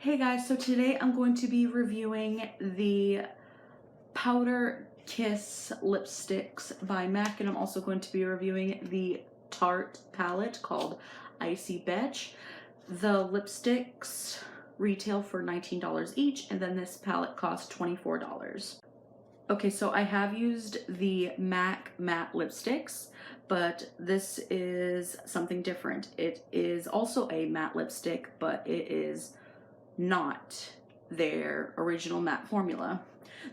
Hey guys, so today I'm going to be reviewing the Powder Kiss lipsticks by MAC, and I'm also going to be reviewing the Tarte palette called Icy Betch. The lipsticks retail for $19 each, and then this palette costs $24. Okay, so I have used the MAC matte lipsticks, but this is something different. It is also a matte lipstick, but it is not their original matte formula.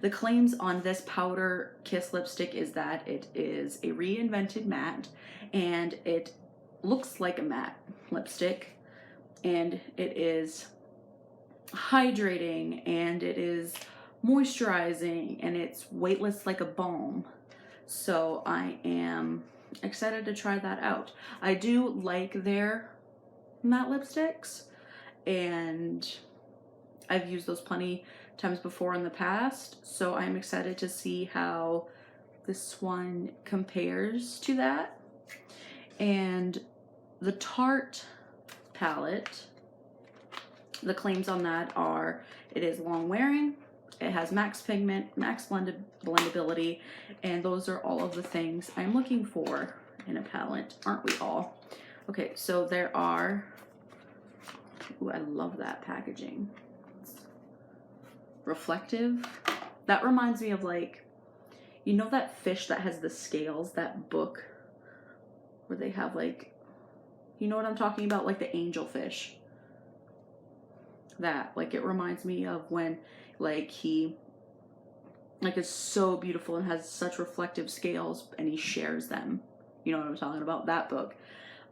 The claims on this Powder Kiss lipstick is that it is a reinvented matte and it looks like a matte lipstick, and it is hydrating and it is moisturizing and it's weightless like a balm. So I am excited to try that out. I do like their matte lipsticks, and I've used those plenty times before in the past, so I'm excited to see how this one compares to that. And the Tarte palette, the claims on that are it is long wearing, it has max pigment, max blendability, and those are all of the things I'm looking for in a palette, aren't we all? Okay, so there are, ooh, I love that packaging. Reflective. That reminds me of, like, you know that fish that has the scales, that book where they have, like, you know what I'm talking about, like the angelfish. That, like, it reminds me of when, like, he, like, is so beautiful and has such reflective scales and he shares them. You know what I'm talking about? That book.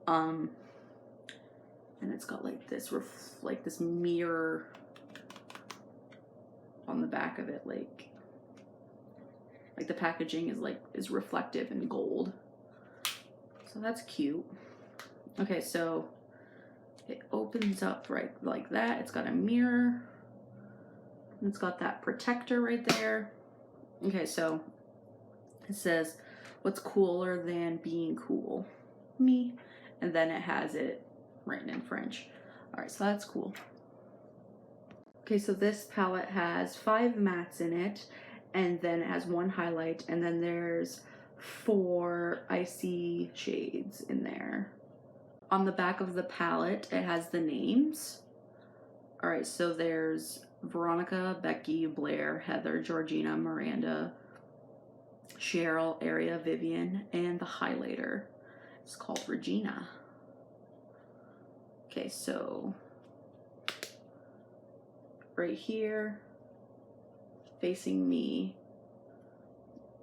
And it's got like this this mirror on the back of it, like the packaging is reflective in gold. So that's cute. Okay, so it opens up right like that. It's got a mirror. And it's got that protector right there. Okay, so it says, what's cooler than being cool? Me. And then it has it written in French. All right, so that's cool. Okay, so this palette has 5 mattes in it, and then it has 1 highlight, and then there's 4 icy shades in there. On the back of the palette, it has the names. All right, so there's Veronica, Becky, Blair, Heather, Georgina, Miranda, Cheryl, Aria, Vivian, and the highlighter is called Regina. Okay, so right here, facing me,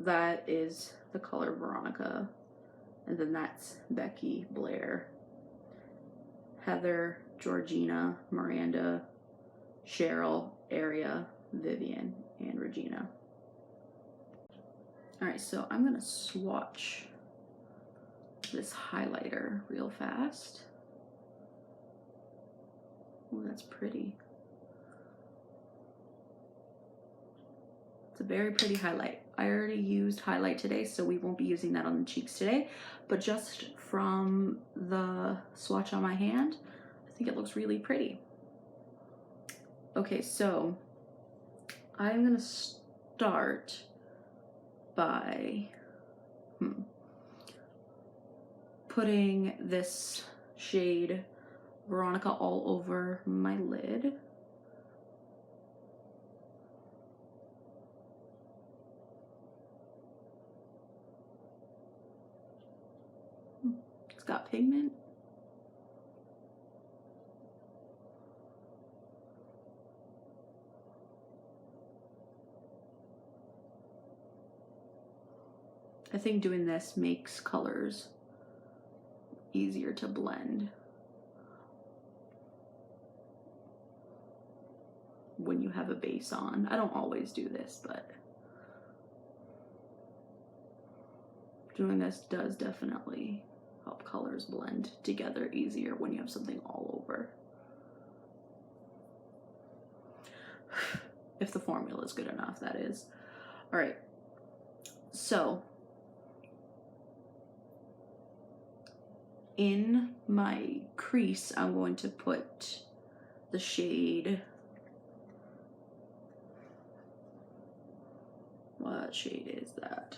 that is the color Veronica, and then that's Becky, Blair, Heather, Georgina, Miranda, Cheryl, Aria, Vivian, and Regina. All right, so I'm gonna swatch this highlighter real fast. Oh, that's pretty. It's a very pretty highlight. I already used highlight today, so we won't be using that on the cheeks today, but just from the swatch on my hand, I think it looks really pretty. Okay, so I'm gonna start by putting this shade Veronica all over my lid. It's got pigment. I think doing this makes colors easier to blend when you have a base on. I don't always do this, but doing this does definitely help colors blend together easier when you have something all over. If the formula is good enough, that is. All right, so in my crease, I'm going to put the shade What shade is that?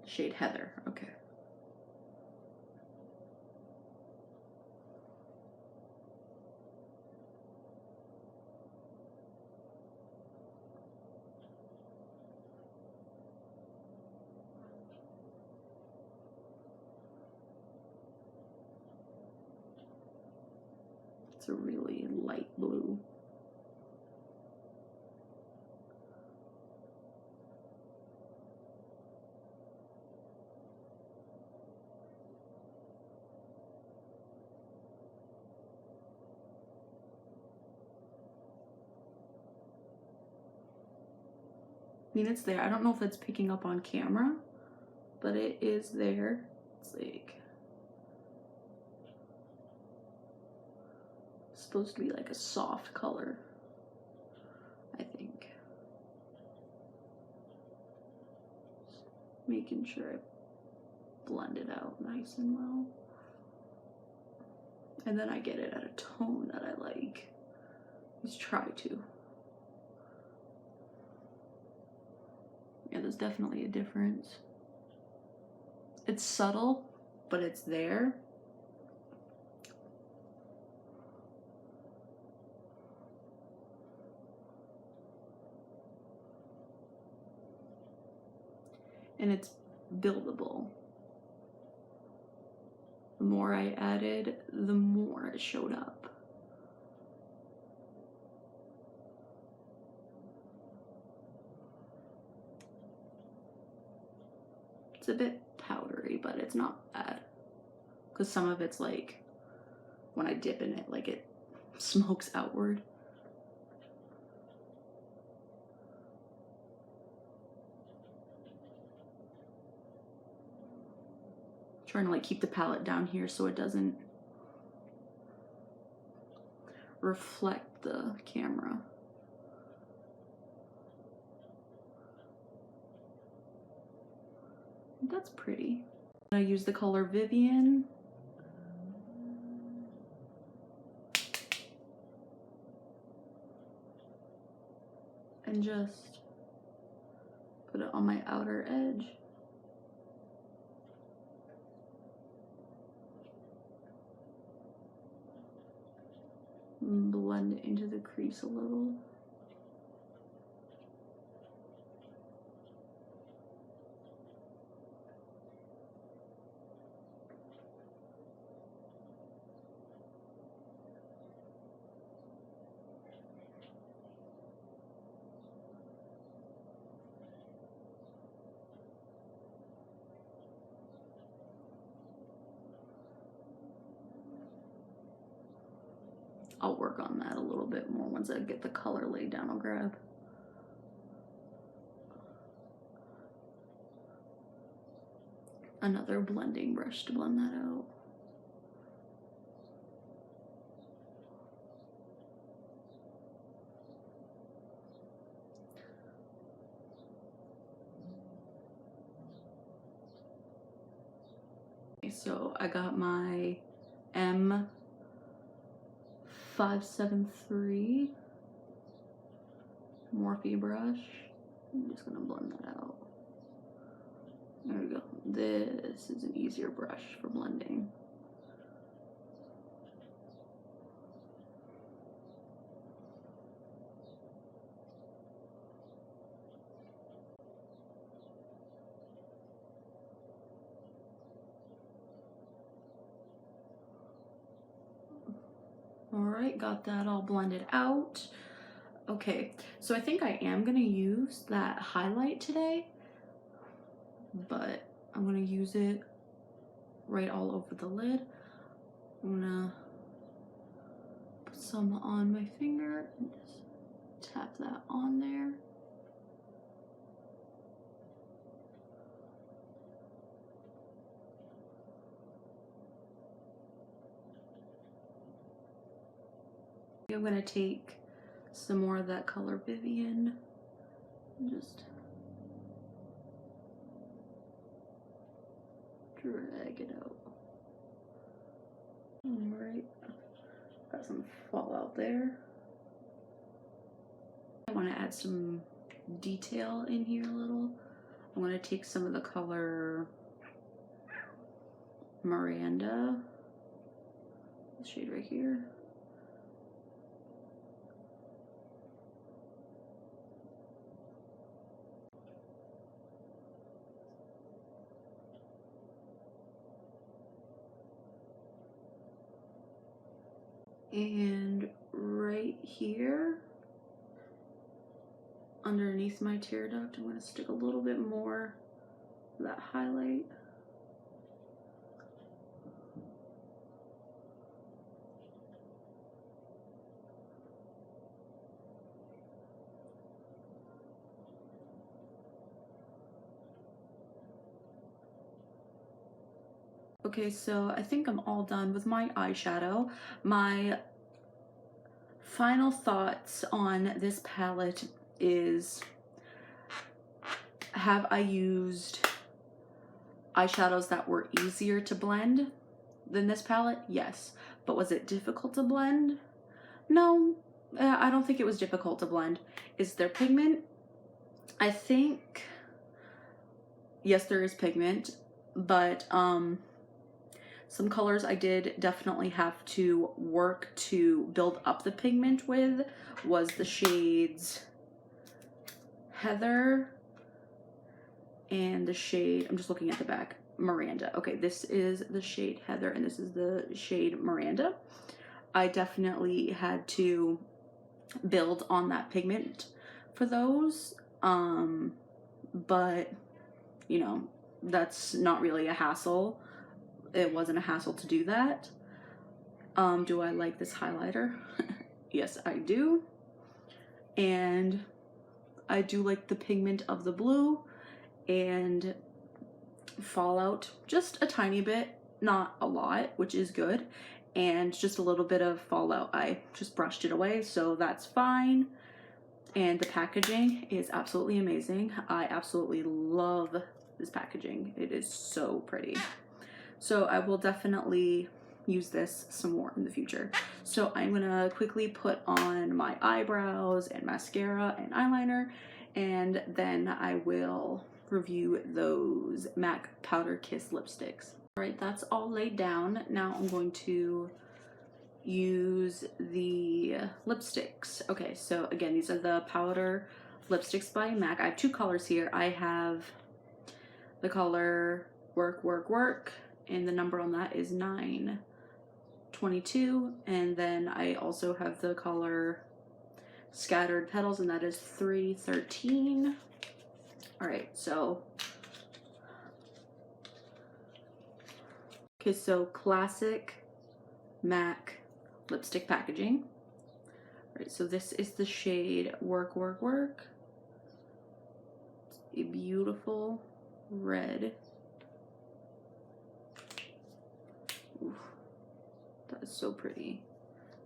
Shade Heather, okay. It's a really light blue. I mean, it's there. I don't know if it's picking up on camera, but it is there. It's like supposed to be like a soft color, I think. Just making sure I blend it out nice and well. And then I get it at a tone that I like. Just try to. Yeah, there's definitely a difference. It's subtle, but it's there. And it's buildable. The more I added, the more it showed up. It's a bit powdery, but it's not bad. Because some of it's like, when I dip in it, like it smokes outward. Trying to like keep the palette down here so it doesn't reflect the camera. That's pretty. I use the color Vivian. And just put it on my outer edge. And blend it into the crease a little. I'll work on that a little bit more once I get the color laid down. I'll grab another blending brush to blend that out. Okay, so I got my M573 Morphe brush. I'm just gonna blend that out. There we go. This is an easier brush for blending. All right, got that all blended out. Okay, so I think I am gonna use that highlight today, but I'm gonna use it right all over the lid. I'm gonna put some on my finger and just tap that on there. I'm gonna take some more of that color Vivian and just drag it out. Alright, got some fallout there. I want to add some detail in here a little. I'm going to take some of the color Miranda, this shade right here. And right here, underneath my tear duct, I'm going to stick a little bit more of that highlight. Okay, so I think I'm all done with my eyeshadow. My final thoughts on this palette is, have I used eyeshadows that were easier to blend than this palette? Yes. But was it difficult to blend? No, I don't think it was difficult to blend. Is there pigment? I think, yes, there is pigment, but some colors I did definitely have to work to build up the pigment with was the shades Heather and the shade, I'm just looking at the back, Miranda. Okay, this is the shade Heather and this is the shade Miranda. I definitely had to build on that pigment for those, but you know, that's not really a hassle. It wasn't a hassle to do that. Do I like this highlighter? Yes, I do. And I do like the pigment of the blue and fallout just a tiny bit, not a lot, which is good. And just a little bit of fallout. I just brushed it away, so that's fine. And the packaging is absolutely amazing. I absolutely love this packaging. It is so pretty. So I will definitely use this some more in the future. So I'm gonna quickly put on my eyebrows and mascara and eyeliner, and then I will review those MAC Powder Kiss lipsticks. All right, that's all laid down. Now I'm going to use the lipsticks. Okay, so again, these are the powder lipsticks by MAC. I have two colors here. I have the color Work, Work, Work, and the number on that is 922. And then I also have the color Scattered Petals, and that is 313. All right, so okay, so classic MAC lipstick packaging. All right, so this is the shade Work, Work, Work. It's a beautiful red. Oof, that is so pretty.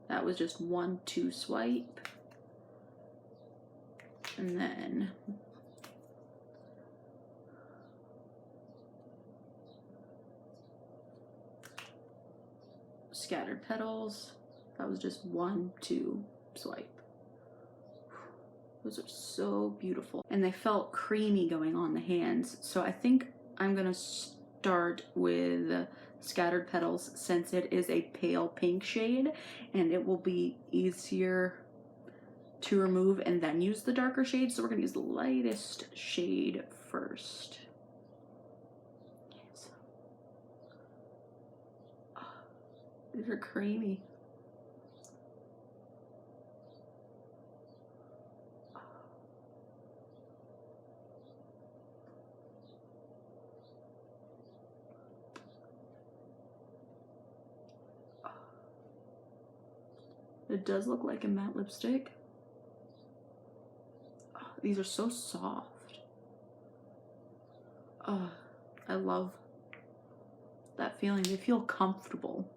That was just 1-2 swipe. And then Scattered Petals. That was just 1-2 swipe. Those are so beautiful. And they felt creamy going on the hands. So I think I'm gonna start with Scattered Petals since it is a pale pink shade and it will be easier to remove and then use the darker shade. So we're gonna use the lightest shade first. Yes. Oh, these are creamy. It does look like a matte lipstick. Oh, these are so soft. Oh, I love that feeling. They feel comfortable.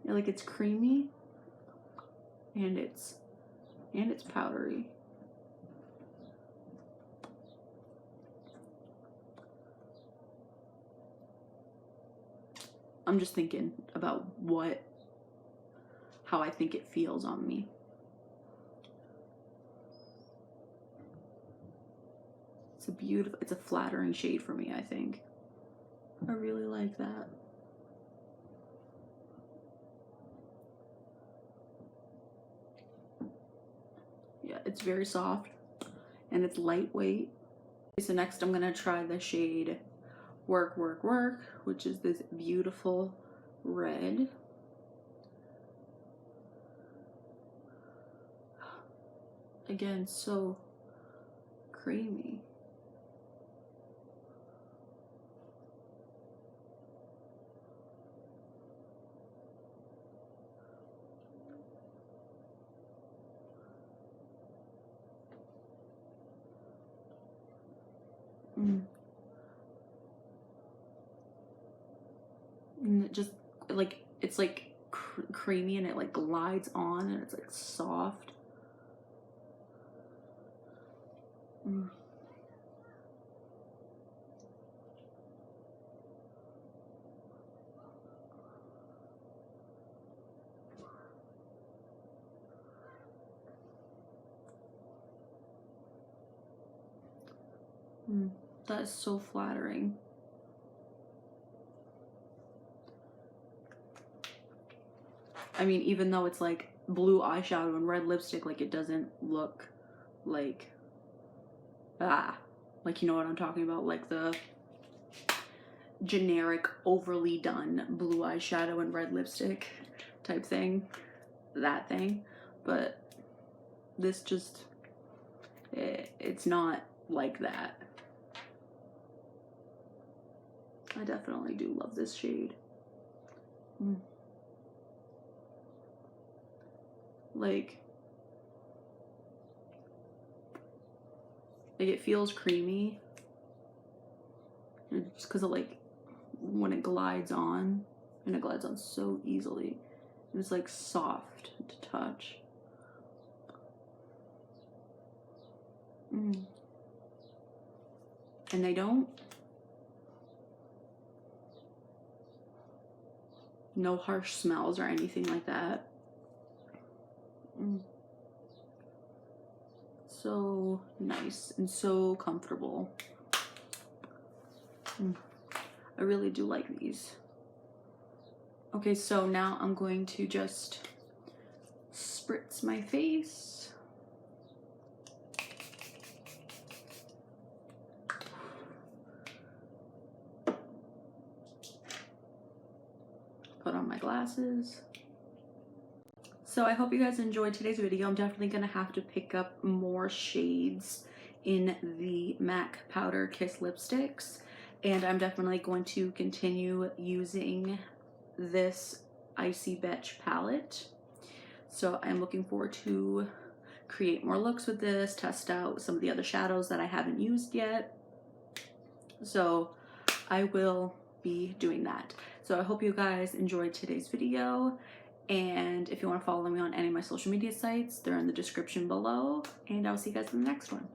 Yeah, like it's creamy and it's powdery. I'm just thinking about how I think it feels on me. It's a beautiful, it's a flattering shade for me, I think. I really like that. Yeah, it's very soft and it's lightweight. So next I'm gonna try the shade Work, Work, Work, which is this beautiful red. Again, so creamy. And it just like, it's like creamy and it like glides on and it's like soft. That is so flattering. I mean, even though it's like blue eyeshadow and red lipstick, like it doesn't look like, like, you know what I'm talking about? Like the generic, overly done blue eyeshadow and red lipstick type thing. That thing. But this just, it's not like that. I definitely do love this shade. Like it feels creamy. And just because of like when it glides on, and it glides on so easily. And it's like soft to touch. And they don't, no harsh smells or anything like that. So nice and so comfortable. I really do like these. Okay, so now I'm going to just spritz my face. Put on my glasses. So I hope you guys enjoyed today's video. I'm definitely gonna have to pick up more shades in the MAC Powder Kiss lipsticks. And I'm definitely going to continue using this Icy Betch palette. So I'm looking forward to create more looks with this, test out some of the other shadows that I haven't used yet. So I will be doing that. So I hope you guys enjoyed today's video. And if you want to follow me on any of my social media sites, they're in the description below. And I'll see you guys in the next one.